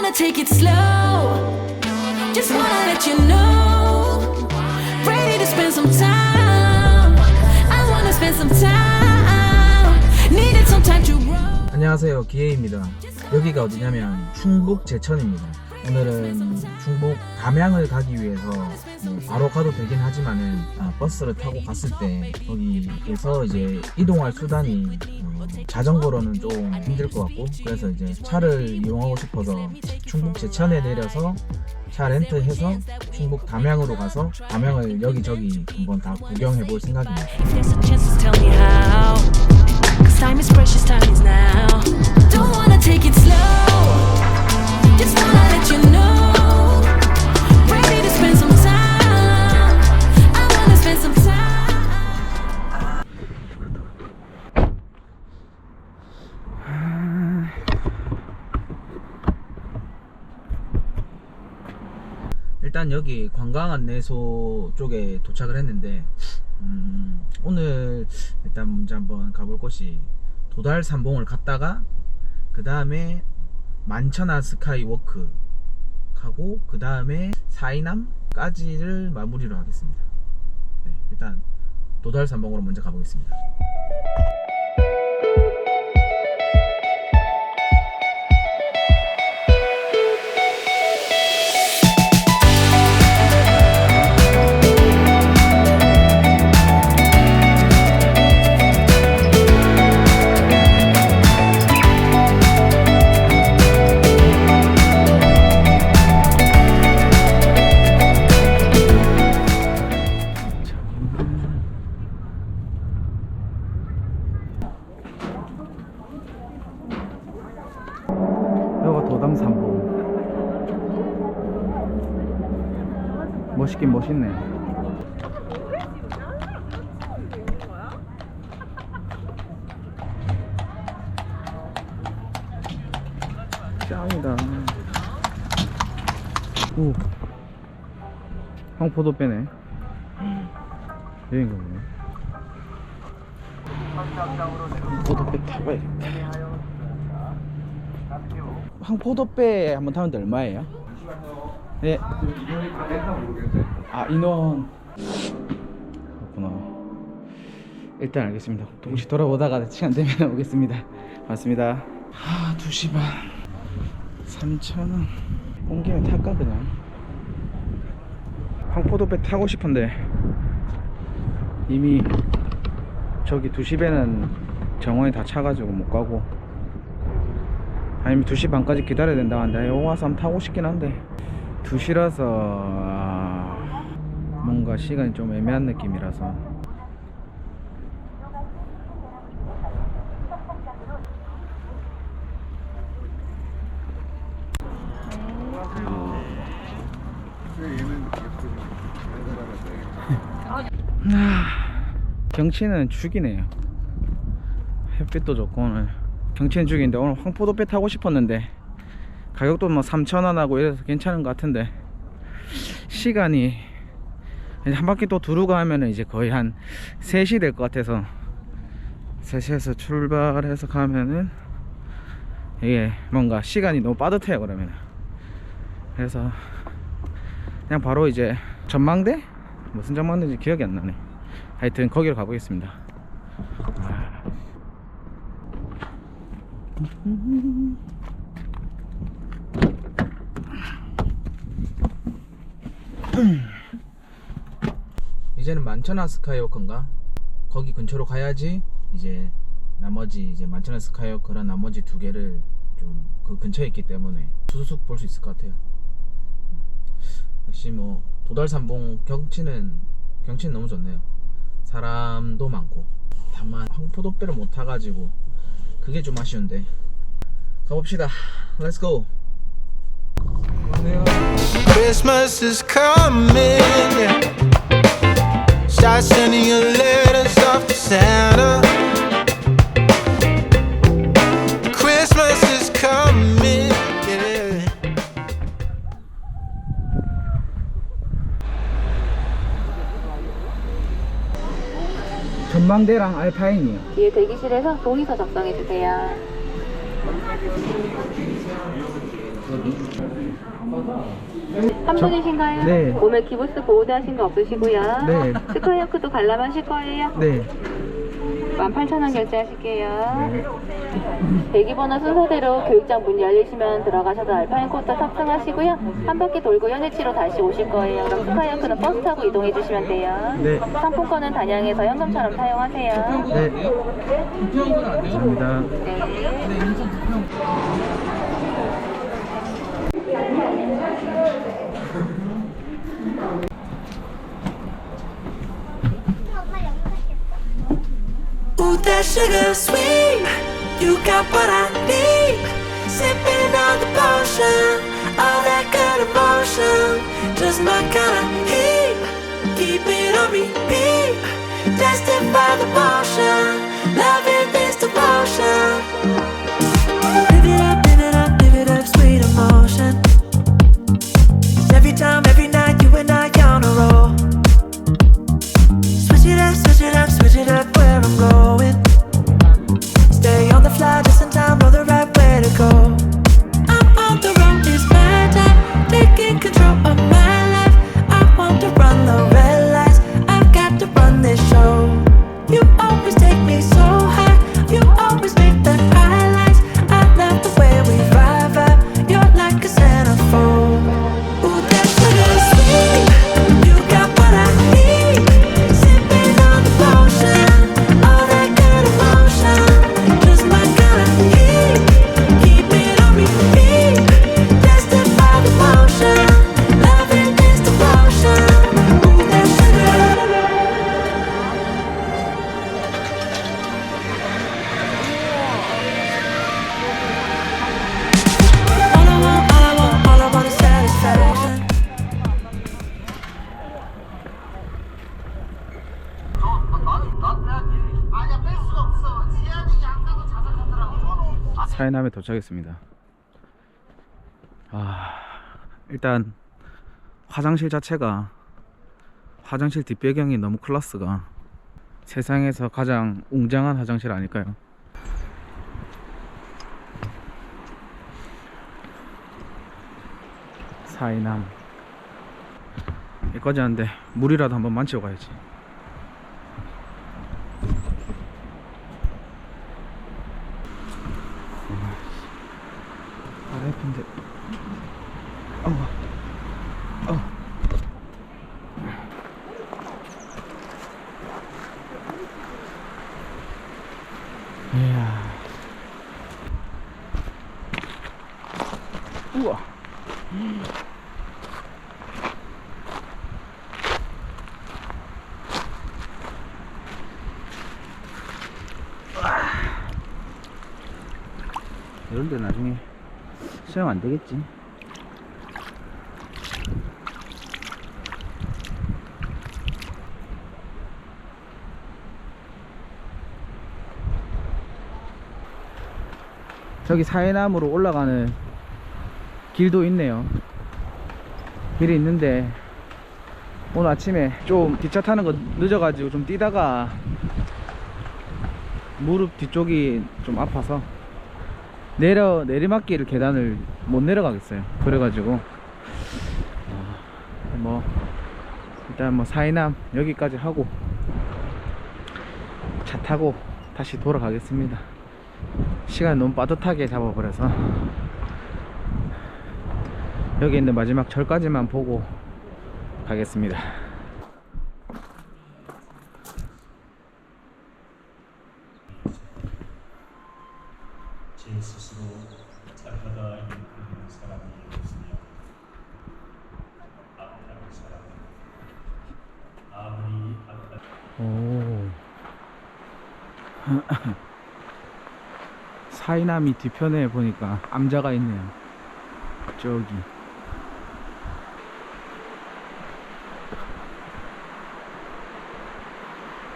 wanna take it slow. Just wanna let you know. Ready to spend some time. I wanna spend some time. Needed some time to grow. 안녕하세요, 기혜입니다. 여기가 어디냐면 충북 제천입니다. 오늘은 충북 담양을 가기 위해서 바로 가도 되긴 하지만은 버스를 타고 갔을 때 거기에서 이제 이동할 수단이 자전거로는 좀 힘들 것 같고, 그래서 이제 차를 이용하고 싶어서 충북 제천에 내려서 차 렌트해서 충북 담양으로 가서 담양을 여기저기 한번 다 구경해 볼 생각입니다. Time is precious, time is now. Don't wanna take it slow. Just wanna let you know. Ready to spend some time. I wanna spend some time. 일단 여기 관광안내소 쪽에 도착을 했는데 오늘 일단 먼저 한번 가볼 곳이 도달산봉을 갔다가 그 다음에 만천하 스카이워크 가고 그 다음에 사이남까지를 마무리로 하겠습니다. 네, 일단 도달산봉으로 먼저 가보겠습니다. 여기가 도담산봉. 멋있긴 멋있네. 짱이다. 오, 황포도 빼네. 여긴가 보네. 황포도배 타봐야겠다. 황포도배 한번 타면 얼마예요? 네. 아, 인원. 그렇구나. 일단 알겠습니다. 동시 돌아보다가 시간 되면 오겠습니다. 맞습니다. 2시 반. 3,000원. 온 김에 탈까 그냥? 황포도배 타고 싶은데 이미 저기 2시 배는 정원이 다 차가지고 못 가고, 아니면 2시 반까지 기다려야 된다고 하는데 여기 와서 한번 타고 싶긴 한데 2시라서 뭔가 시간이 좀 애매한 느낌이라서. 경치는 죽이네요. 햇빛도 좋고 오늘 경치는 죽인데, 오늘 황포도배 타고 싶었는데 가격도 뭐 3,000원 하고 이래서 괜찮은 것 같은데 시간이 한 바퀴 또 두르고 하면은 이제 거의 한 3시 될 것 같아서 3시에서 출발해서 가면은 이게 뭔가 시간이 너무 빠듯해요. 그러면 그래서 그냥 바로 이제 전망대? 무슨 전망대인지 기억이 안 나네. 하여튼 거기로 가보겠습니다. 이제는 만천하 스카이워크인가? 거기 근처로 가야지 이제 나머지 이제 만천하 스카이워크랑 나머지 2개를 좀 그 근처에 있기 때문에 수수숙 볼 수 있을 것 같아요. 역시 뭐 도달산봉 경치는 너무 좋네요. 사람도 많고. 다만 황포도배를 못 타가지고 그게 좀 아쉬운데 가봅시다. Let's go. Christmas is coming, yeah. Start sending your letters off to Santa. Christmas is coming, yeah. 전망대랑 알파인이요. 뒤에 대기실에서 동의서 작성해 주세요. 한 분이신가요? 네. 몸에 기부스 보호대하신 거 없으시고요. 네. 스카이워크도 관람하실 거예요. 네. 18,000원 결제하실게요. 대기번호 순서대로 교육장 문 열리시면 들어가셔서 알파인 코스 탑승하시고요. 한 바퀴 돌고 현위치로 다시 오실 거예요. 그럼 스카이워크는 버스 타고 이동해 주시면 돼요. 네. 상품권은 단양에서 현금처럼 사용하세요. 네. 감사합니다. Ooh, that sugar sweet. You got what I need. Sipping on the potion, all that good emotion. Just my kind of heat. Keep it on repeat. Tested by the motion. Loving this devotion. Live it up, live it up, live it up, sweet emotion. Every time, every night, you and I on a roll. Switch it up, switch it up, switch it up where I'm going. Stay on the fly just in time, know the right way to go. I'm on the road, it's my time, taking control of my life. I want to run the red lights, I've got to run this show. You always take me so high, you always make the highlights. I love the way we vibe, you're like a centerfold. Ooh, that sugar sweet, you got what I need. Sipping on the potion, all that good emotion. Just my kind of heat, keep it on repeat. Tested by the motion, loving this devotion. Ooh, that sugar. All I want is satisfaction. 사이남에 도착했습니다. 일단 화장실 자체가, 화장실 뒷배경이 너무 클래스가 세상에서 가장 웅장한 화장실 아닐까요? 사이남 여기까지 하는데 물이라도 한번 만지고 가야지. 아래핀데 이야. 우와. 이런데 나중에 수영 안 되겠지. 저기 사해남으로 올라가는 길도 있네요. 길이 있는데 오늘 아침에 좀 기차 타는 거 늦어가지고 좀 뛰다가 무릎 뒤쪽이 좀 아파서 내리막길 계단을 못 내려가겠어요. 그래가지고 뭐 일단 뭐 사해남 여기까지 하고 차 타고 다시 돌아가겠습니다. 시간 너무 빠듯하게 잡아버려서 여기 있는 마지막 절까지만 보고 가겠습니다. 제 스스로 착하다 있는 사람이 없으며 악한 사람은 아무리 악한 오. 사이남이 뒤편에 보니까 암자가 있네요. 저기.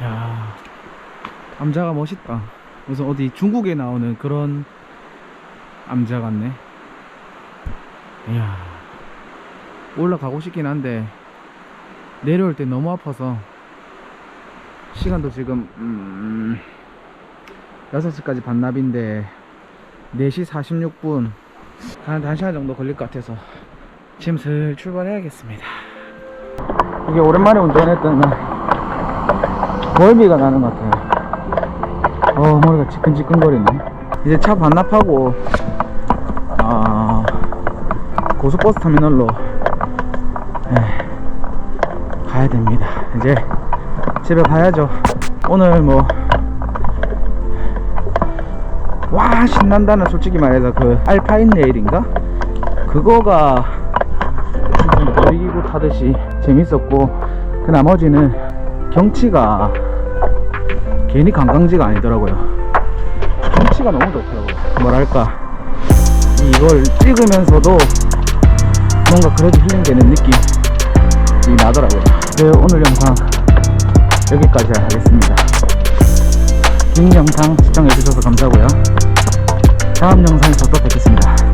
야, 암자가 멋있다. 무슨 어디 중국에 나오는 그런 암자 같네. 이야, 올라가고 싶긴 한데 내려올 때 너무 아파서 시간도 지금 6시까지 반납인데 4시 46분 한 1시간 정도 걸릴 것 같아서 지금 슬 출발해야겠습니다. 이게 오랜만에 운전했던 멀미가 나는 것 같아요. 머리가 지끈지끈거리네. 이제 차 반납하고 고속버스 터미널로 가야 됩니다. 이제 집에 가야죠. 오늘 와 신난다는, 솔직히 말해서 그 알파인 레일인가? 그거가 놀이기구 타듯이 재밌었고, 그 나머지는 경치가 괜히 관광지가 아니더라고요. 경치가 너무 좋더라고요. 뭐랄까, 이걸 찍으면서도 뭔가 그래도 힐링되는 느낌이 나더라고요. 네, 오늘 영상 여기까지 하겠습니다. 긴 영상 시청해주셔서 감사하고요. 다음 영상에서 또 뵙겠습니다.